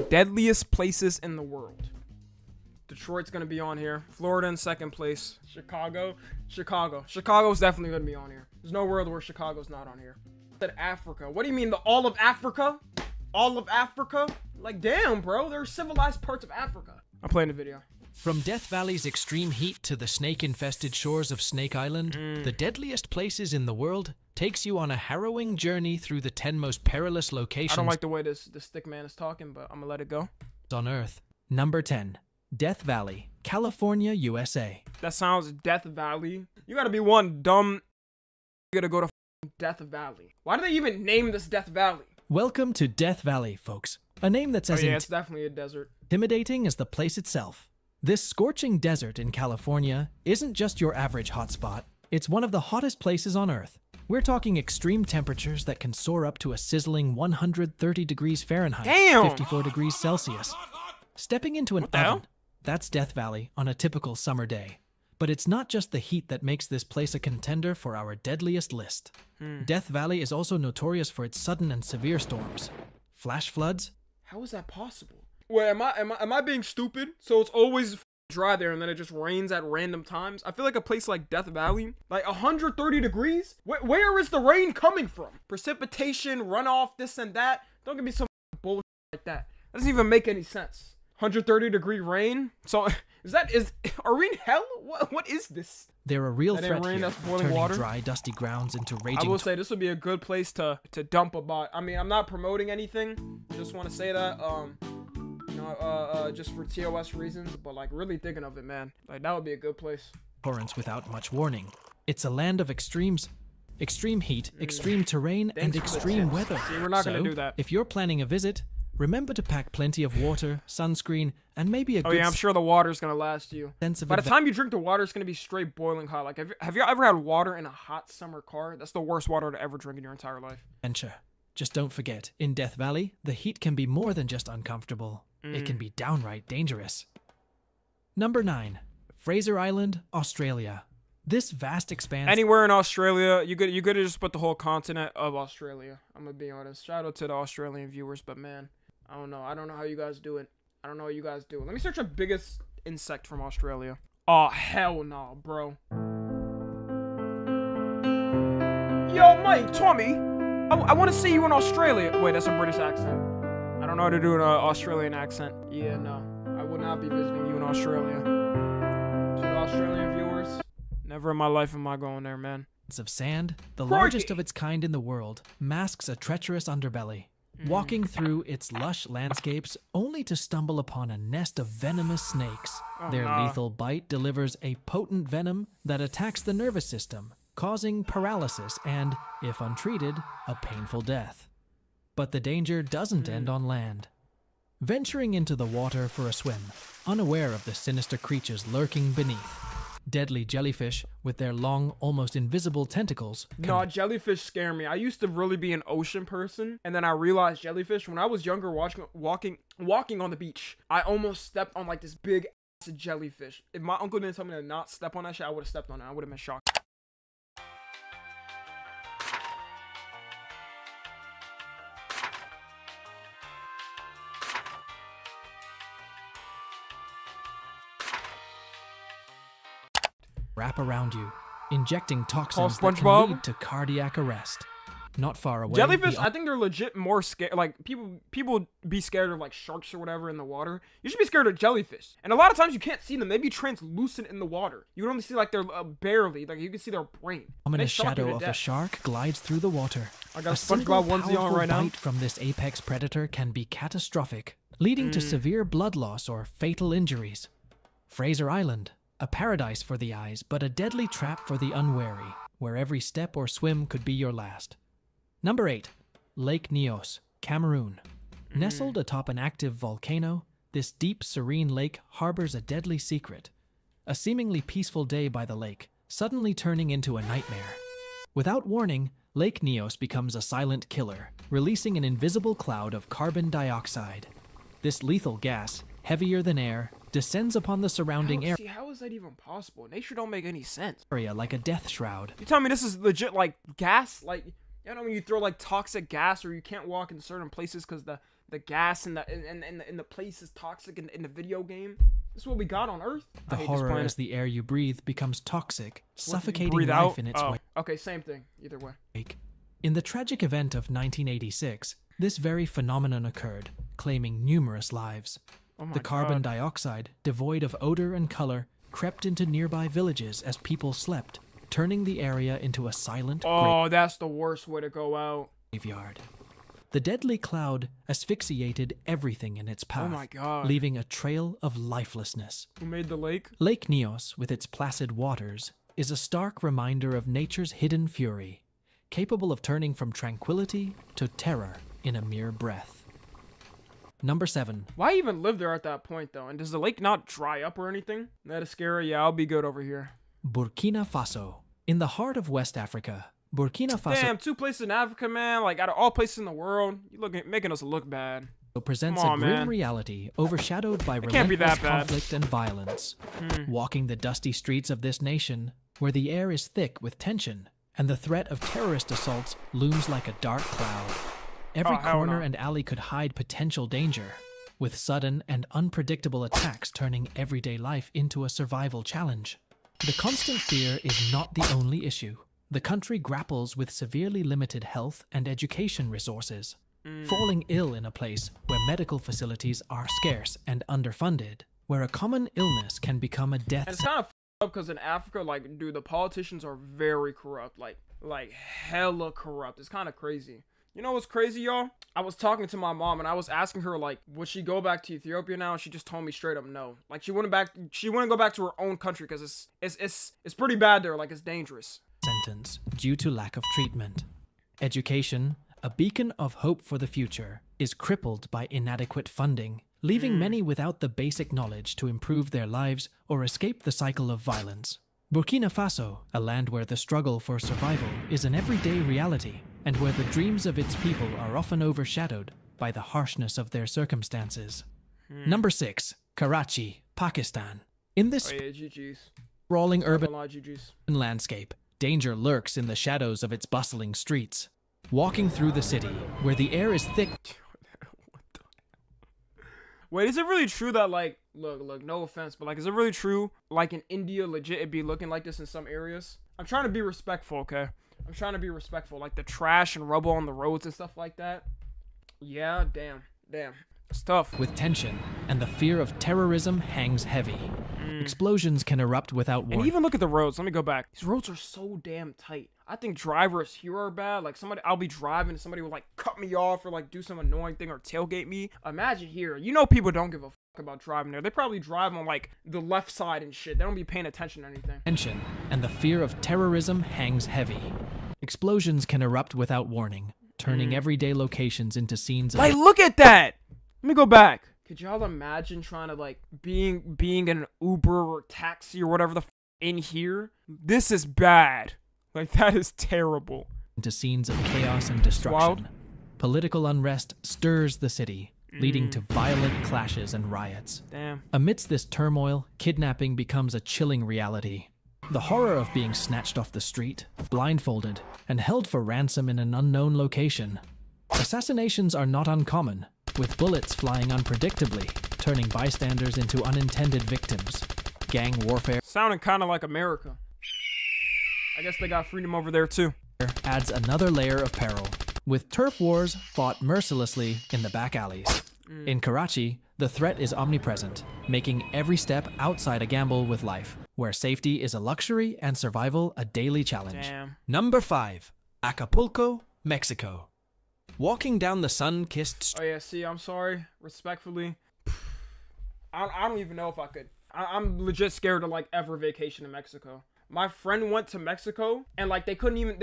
the deadliest places in the world. Detroit's gonna be on here. Florida in second place. Chicago's definitely gonna be on here. There's no world where Chicago's not on here. Said Africa. What do you mean, the all of Africa? All of Africa? Like, damn, bro. There's civilized parts of Africa. I'm playing the video. From Death Valley's extreme heat to the snake-infested shores of Snake Island, the deadliest places in the world takes you on a harrowing journey through the 10 most perilous locations. I don't like the way this stick man is talking, but I'm gonna let it go. On Earth. Number 10. Death Valley, California, USA. That sounds Death Valley. You gotta be one dumb. You gotta go to Death Valley. Why do they even name this Death Valley? Welcome to Death Valley, folks. A name that's as it's definitely a desert. intimidating as the place itself. This scorching desert in California isn't just your average hotspot. It's one of the hottest places on Earth. We're talking extreme temperatures that can soar up to a sizzling 130 degrees Fahrenheit, Damn! 54 degrees Celsius. Stepping into an oven, that's Death Valley on a typical summer day. But it's not just the heat that makes this place a contender for our deadliest list. Death Valley is also notorious for its sudden and severe storms. Flash floods. How is that possible? Wait, am I being stupid? So it's always dry there and then it just rains at random times? I feel like a place like Death Valley, like 130 degrees? Where is the rain coming from? Precipitation, runoff, this and that? Don't give me some bullshit like that. That doesn't even make any sense. 130-degree rain? So are we in hell? What is this? They're a real threat rain, here, that's boiling turning water. dry, dusty grounds into raging. I will say this would be a good place to dump a bot. I mean, I'm not promoting anything. Just want to say that, just for TOS reasons, but like really thinking of it, man. Like that would be a good place. Torrents without much warning. It's a land of extremes. Extreme heat, extreme terrain, and extreme weather. See, we're not gonna do that. If you're planning a visit, remember to pack plenty of water, sunscreen, and maybe a good I'm sure the water's gonna last you. sense of By the time you drink the water, it's gonna be straight boiling hot. Like, have you ever had water in a hot summer car? That's the worst water to ever drink in your entire life. adventure. Just don't forget, in Death Valley, the heat can be more than just uncomfortable. It can be downright dangerous. Number 9. Fraser Island, Australia. This vast expanse... Anywhere in Australia, you could just put the whole continent of Australia. I'm gonna be honest. Shout out to the Australian viewers, but man, I don't know. I don't know how you guys do it. I don't know what you guys do. Let me search the biggest insect from Australia. Oh, hell no, bro. Yo, mate, Tommy. I want to see you in Australia. Wait, that's a British accent. I don't know how to do an Australian accent. Yeah, no. I would not be visiting you in Australia. To the Australian viewers, never in my life am I going there, man. of sand, the largest of its kind in the world, masks a treacherous underbelly. Walking through its lush landscapes only to stumble upon a nest of venomous snakes. Their lethal bite delivers a potent venom that attacks the nervous system, causing paralysis and, if untreated, a painful death. But the danger doesn't end on land. Venturing into the water for a swim, unaware of the sinister creatures lurking beneath, deadly jellyfish with their long, almost invisible tentacles. No, jellyfish scare me. I used to really be an ocean person, and then I realized jellyfish when I was younger, walking on the beach. I almost stepped on like this big ass jellyfish. If my uncle didn't tell me to not step on that shit, I would have stepped on it. I would have been shocked. Wrap around you, injecting toxins that can lead to cardiac arrest. Not far away. Jellyfish, I think they're legit more scared. Like people be scared of like sharks or whatever in the water. You should be scared of jellyfish. And a lot of times you can't see them. They be translucent in the water. You can only see like their barely. Like you can see their brain. The ominous shadow of a shark glides through the water. I got a SpongeBob onesie on right now. A bite from this apex predator can be catastrophic, leading to severe blood loss or fatal injuries. Fraser Island. A paradise for the eyes, but a deadly trap for the unwary, where every step or swim could be your last. Number 8. Lake Nyos, Cameroon. Nestled atop an active volcano, this deep, serene lake harbors a deadly secret. A seemingly peaceful day by the lake, suddenly turning into a nightmare. Without warning, Lake Nyos becomes a silent killer, releasing an invisible cloud of carbon dioxide. This lethal gas, heavier than air, descends upon the surrounding area. See, how is that even possible? Nature don't make any sense. Like a death shroud. You tell me this is legit like gas? Like, you know when you throw like toxic gas or you can't walk in certain places because the the gas in the place is toxic in the video game. This is what we got on Earth. The horror as the air you breathe becomes toxic, suffocating life in its wake. Okay, same thing. Either way. In the tragic event of 1986, this very phenomenon occurred, claiming numerous lives. The carbon dioxide, devoid of odor and color, crept into nearby villages as people slept, turning the area into a silent that's the worst way to go out. Graveyard. The deadly cloud asphyxiated everything in its path, Oh my God. leaving a trail of lifelessness. Who made the lake? Lake Nyos, with its placid waters, is a stark reminder of nature's hidden fury, capable of turning from tranquility to terror in a mere breath. Number 7. Why even live there at that point, though? And does the lake not dry up or anything? That is scary. Yeah, I'll be good over here. Burkina Faso. In the heart of West Africa, Burkina Faso... Damn, 2 places in Africa, man. Like, out of all places in the world, making us look bad. presents a grim reality overshadowed by relentless conflict and violence. Walking the dusty streets of this nation, where the air is thick with tension, and the threat of terrorist assaults looms like a dark cloud. Every corner and alley could hide potential danger, with sudden and unpredictable attacks turning everyday life into a survival challenge. The constant fear is not the only issue. The country grapples with severely limited health and education resources. Falling ill in a place where medical facilities are scarce and underfunded, where a common illness can become a death sentence. It's kind of up because in Africa, like, dude, the politicians are very corrupt, like hella corrupt. It's kind of crazy. You know what's crazy, y'all? I was talking to my mom and I was asking her, like, would she go back to Ethiopia now? And she just told me straight up no. Like, she wouldn't go back to her own country because it's pretty bad there. Like, it's dangerous. Sentence due to lack of treatment. Education, a beacon of hope for the future, is crippled by inadequate funding, leaving many without the basic knowledge to improve their lives or escape the cycle of violence. Burkina Faso, a land where the struggle for survival is an everyday reality, and where the dreams of its people are often overshadowed by the harshness of their circumstances. Number 6. Karachi, Pakistan. In this sprawling urban landscape, danger lurks in the shadows of its bustling streets. Walking through the city, where the air is thick... Wait, is it really true that, like, look, no offense, but, like, is it really true, like, in India, legit, it'd be looking like this in some areas? I'm trying to be respectful, okay? I'm trying to be respectful. Like, the trash and rubble on the roads and stuff like that. Yeah, damn. It's tough. With tension, and the fear of terrorism hangs heavy. Explosions can erupt without warning. And even look at the roads. Let me go back. These roads are so damn tight. I think drivers here are bad. Like, I'll be driving and somebody will, like, cut me off or, like, do some annoying thing or tailgate me. Imagine here. You know people don't give a fuck about driving there. They probably drive on, like, the left side and shit. They don't be paying attention to anything. Tension, and the fear of terrorism hangs heavy. Explosions can erupt without warning, turning everyday locations into scenes of... Like, look at that! Let me go back. Could y'all imagine trying to, like, being in an Uber or taxi or whatever the in here? This is bad. Like, that is terrible. Into scenes of chaos and destruction. Political unrest stirs the city, leading to violent clashes and riots. Damn. Amidst this turmoil, kidnapping becomes a chilling reality. The horror of being snatched off the street, blindfolded, and held for ransom in an unknown location. Assassinations are not uncommon, with bullets flying unpredictably, turning bystanders into unintended victims. Gang warfare... Sounding kind of like America. I guess they got freedom over there too. Adds another layer of peril, with turf wars fought mercilessly in the back alleys. In Karachi, the threat is omnipresent, making every step outside a gamble with life, where safety is a luxury and survival a daily challenge. Damn. Number 5. Acapulco, Mexico. Walking down the sun-kissed street... Oh yeah, see, I'm sorry, respectfully. I don't even know if I could. I'm legit scared to, like, ever vacation in Mexico. My friend went to Mexico, and, like, they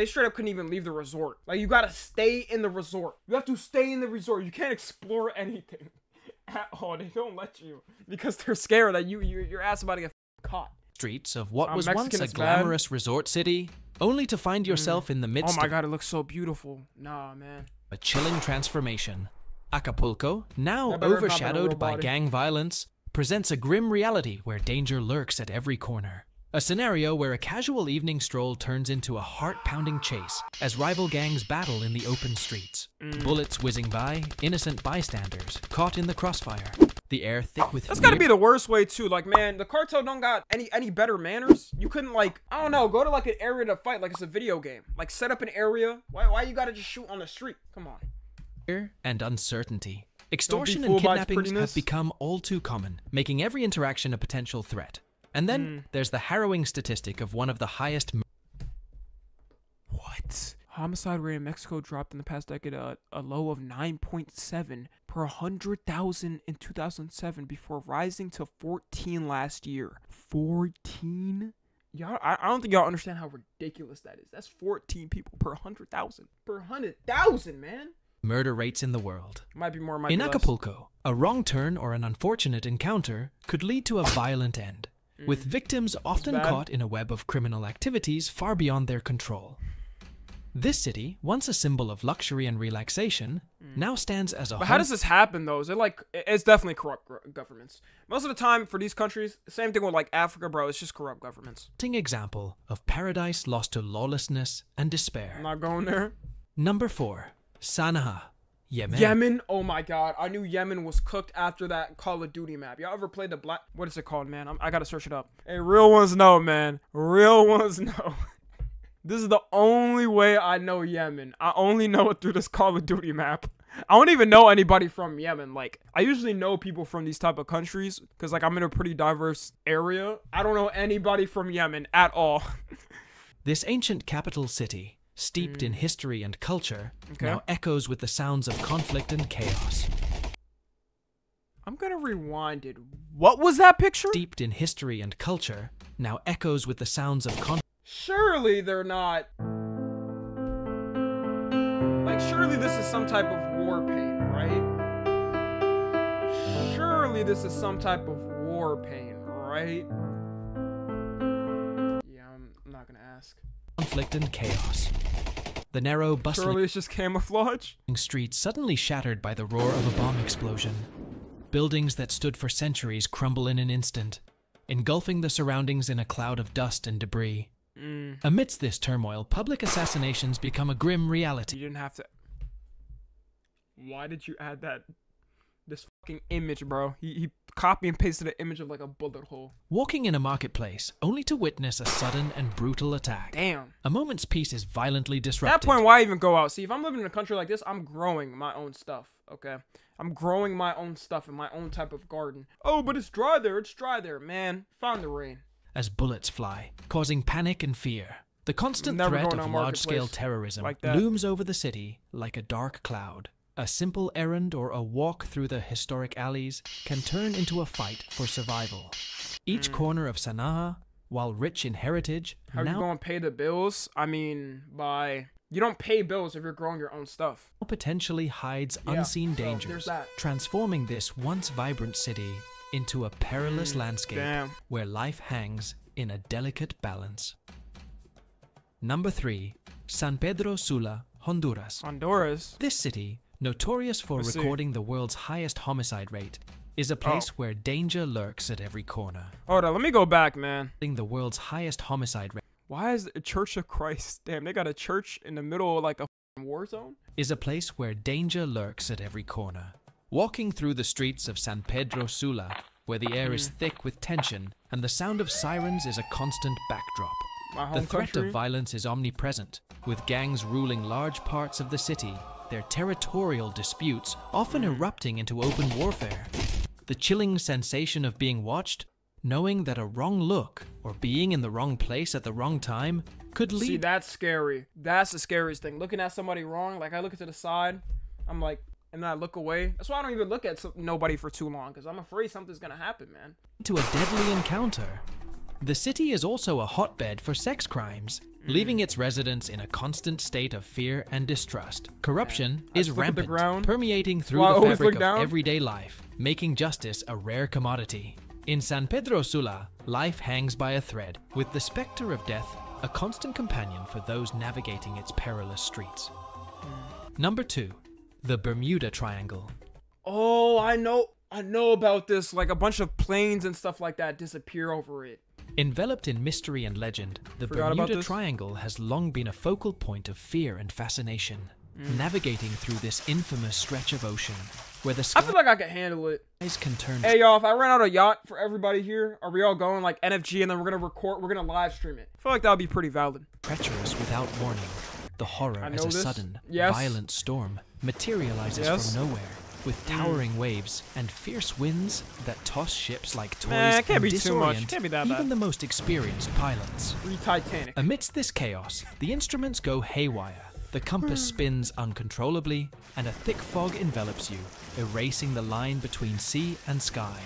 straight up couldn't even leave the resort. Like, you gotta stay in the resort. You have to stay in the resort. You can't explore anything at all. They don't let you because they're scared that your ass about to get caught. Streets of what was once a glamorous resort city, only to find yourself in the midst of... Oh my god, it looks so beautiful. Nah, man. A chilling transformation. Acapulco, now overshadowed by gang violence, presents a grim reality where danger lurks at every corner. A scenario where a casual evening stroll turns into a heart-pounding chase as rival gangs battle in the open streets. Bullets whizzing by, innocent bystanders caught in the crossfire. The air thick with That's gotta be the worst way too. Like, man, the cartel don't got any better manners. You couldn't, like, I don't know, go to like an area to fight like it's a video game. Like, set up an area. Why you gotta just shoot on the street? Come on. Fear and uncertainty. Extortion and kidnappings have become all too common, making every interaction a potential threat. And then there's the harrowing statistic of one of the highest. What? Homicide rate in Mexico dropped in the past decade a low of 9.7 per 100,000 in 2007 before rising to 14 last year. 14? Y'all, I don't think y'all understand how ridiculous that is. That's 14 people per 100,000. Per 100,000, man. Murder rates in the world. Might be more, might be in less. Acapulco, a wrong turn or an unfortunate encounter could lead to a violent end, with victims often caught in a web of criminal activities far beyond their control. This city, once a symbol of luxury and relaxation, now stands as a. But how does this happen, though? Is it like, it's definitely corrupt governments. Most of the time for these countries, same thing with like Africa, bro. It's just corrupt governments. Example of paradise lost to lawlessness and despair. I'm not going there. Number 4, Sana'a, Yemen. Yemen? Oh my god. I knew Yemen was cooked after that Call of Duty map. Y'all ever played the black... What is it called, man? I gotta search it up. Hey, real ones know, man. Real ones know. This is the only way I know Yemen. I only know it through this Call of Duty map. I don't even know anybody from Yemen. Like, I usually know people from these type of countries because, like, I'm in a pretty diverse area. I don't know anybody from Yemen at all. This ancient capital city, steeped in history and culture, now echoes with the sounds of conflict and chaos. I'm gonna rewind it. What was that picture? Steeped in history and culture, now echoes with the sounds of conflict. Surely they're not... Like, surely this is some type of war paint, right? Surely this is some type of war paint, right? Yeah, I'm not gonna ask. Conflict and chaos. The narrow, bustling... Surely it's just camouflage? ...streets suddenly shattered by the roar of a bomb explosion. Buildings that stood for centuries crumble in an instant, engulfing the surroundings in a cloud of dust and debris. Amidst this turmoil, public assassinations become a grim reality. You didn't have to... Why did you add that? This fucking image, bro. He copy and pasted an image of like a bullet hole. Walking in a marketplace, only to witness a sudden and brutal attack. Damn. A moment's peace is violently disrupted. At that point, why even go out? See, if I'm living in a country like this, I'm growing my own stuff, okay? I'm growing my own stuff in my own type of garden. Oh, but it's dry there. It's dry there. Man, find the rain. As bullets fly, causing panic and fear. The constant threat of large-scale terrorism looms over the city like a dark cloud. A simple errand or a walk through the historic alleys can turn into a fight for survival. Each corner of Sana'a, while rich in heritage, how are you going to pay the bills? I mean, you don't pay bills if you're growing your own stuff. Potentially hides unseen dangers, transforming this once vibrant city into a perilous landscape where life hangs in a delicate balance. Number 3, San Pedro Sula, Honduras. Honduras? This city, notorious for recording the world's highest homicide rate, is a place where danger lurks at every corner. Hold on, let me go back, man. The world's highest homicide rate. Why is the Church of Christ? Damn, they got a church in the middle of like a war zone? Is a place where danger lurks at every corner. Walking through the streets of San Pedro Sula, where the air is thick with tension and the sound of sirens is a constant backdrop. The threat of violence is omnipresent, with gangs ruling large parts of the city, their territorial disputes often erupting into open warfare. The chilling sensation of being watched, knowing that a wrong look or being in the wrong place at the wrong time could lead... See, that's scary. That's the scariest thing. Looking at somebody wrong, like I look to the side, I'm like, and then I look away. That's why I don't even look at nobody for too long, because I'm afraid something's gonna happen, man. To a deadly encounter. The city is also a hotbed for sex crimes, leaving its residents in a constant state of fear and distrust. Corruption is rampant, permeating through the fabric of everyday life, making justice a rare commodity. In San Pedro Sula, life hangs by a thread, with the specter of death a constant companion for those navigating its perilous streets. Number 2, the Bermuda Triangle. Oh, I know about this. Like a bunch of planes and stuff like that disappear over it. Enveloped in mystery and legend, the Forgot about Bermuda this. Triangle has long been a focal point of fear and fascination, navigating through this infamous stretch of ocean, where the I feel like I can handle it. skies can turn Hey y'all, if I rent out a yacht for everybody here, are we all going like NFG and then we're gonna live stream it? I feel like that would be pretty valid. treacherous without warning. The horror I as know a this. sudden, Yes. violent storm materializes Yes. from nowhere, with towering waves and fierce winds that toss ships like toys Nah, it can't and be too much. disorient Can't be that even bad. the most experienced pilots. Free Titanic. Amidst this chaos, the instruments go haywire. The compass spins uncontrollably, and a thick fog envelops you, erasing the line between sea and sky.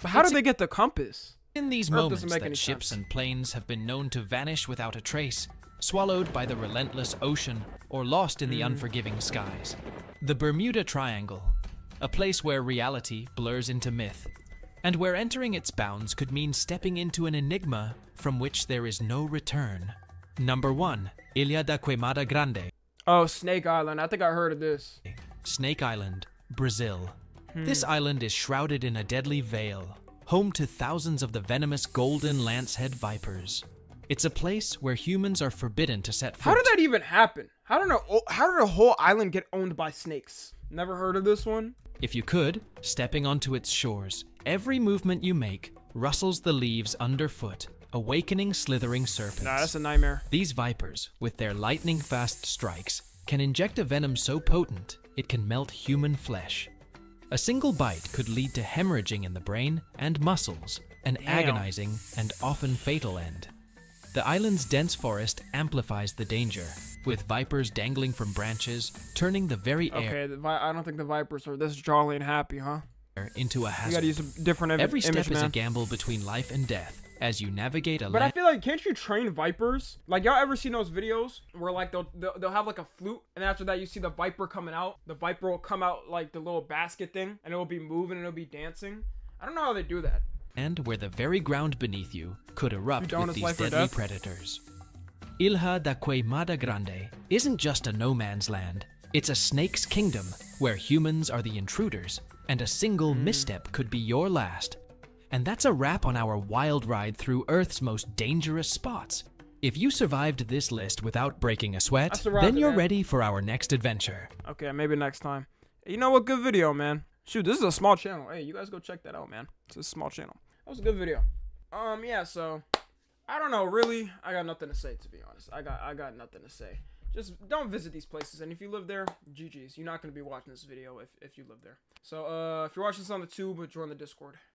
But how did they get the compass? In these Earth moments doesn't make that any ships sense. and planes have been known to vanish without a trace, swallowed by the relentless ocean, or lost in the unforgiving skies. The Bermuda Triangle, a place where reality blurs into myth, and where entering its bounds could mean stepping into an enigma from which there is no return. Number 1. Ilha da Queimada Grande, Oh, Snake Island. I think I heard of this. Snake Island, Brazil. This island is shrouded in a deadly veil, home to thousands of the venomous golden lancehead vipers. It's a place where humans are forbidden to set foot. How did that even happen? How did a whole island get owned by snakes? Never heard of this one. If you could, stepping onto its shores, every movement you make rustles the leaves underfoot, awakening slithering serpents. Nah, that's a nightmare. These vipers, with their lightning-fast strikes, can inject a venom so potent it can melt human flesh. A single bite could lead to hemorrhaging in the brain and muscles, an agonizing and often fatal end. The island's dense forest amplifies the danger, with vipers dangling from branches, turning the very air Okay, I don't think the Vipers are this jolly and happy, huh? into a You hazard. gotta use a different Every image, step is a man. gamble between life and death as you navigate a But I land. feel like, can't you train vipers? Like, y'all ever seen those videos where like they'll have like a flute, and after that you see the viper coming out. The viper will come out like the little basket thing, and it will be moving and it'll be dancing. I don't know how they do that. And where the very ground beneath you could erupt down with as these life or deadly death? predators. Ilha da Queimada Grande isn't just a no man's land. It's a snake's kingdom where humans are the intruders, and a single misstep could be your last. And that's a wrap on our wild ride through Earth's most dangerous spots. If you survived this list without breaking a sweat, survived then it, you're man. ready for our next adventure. Okay, maybe next time. You know what? Good video, man. Shoot, this is a small channel. Hey, you guys go check that out, man. It's a small channel. That was a good video. Yeah, so I don't know, really. I got nothing to say, to be honest. I got nothing to say. Just don't visit these places, and if you live there, GG's. You're not gonna be watching this video if you live there. So if you're watching this on the tube, join the Discord.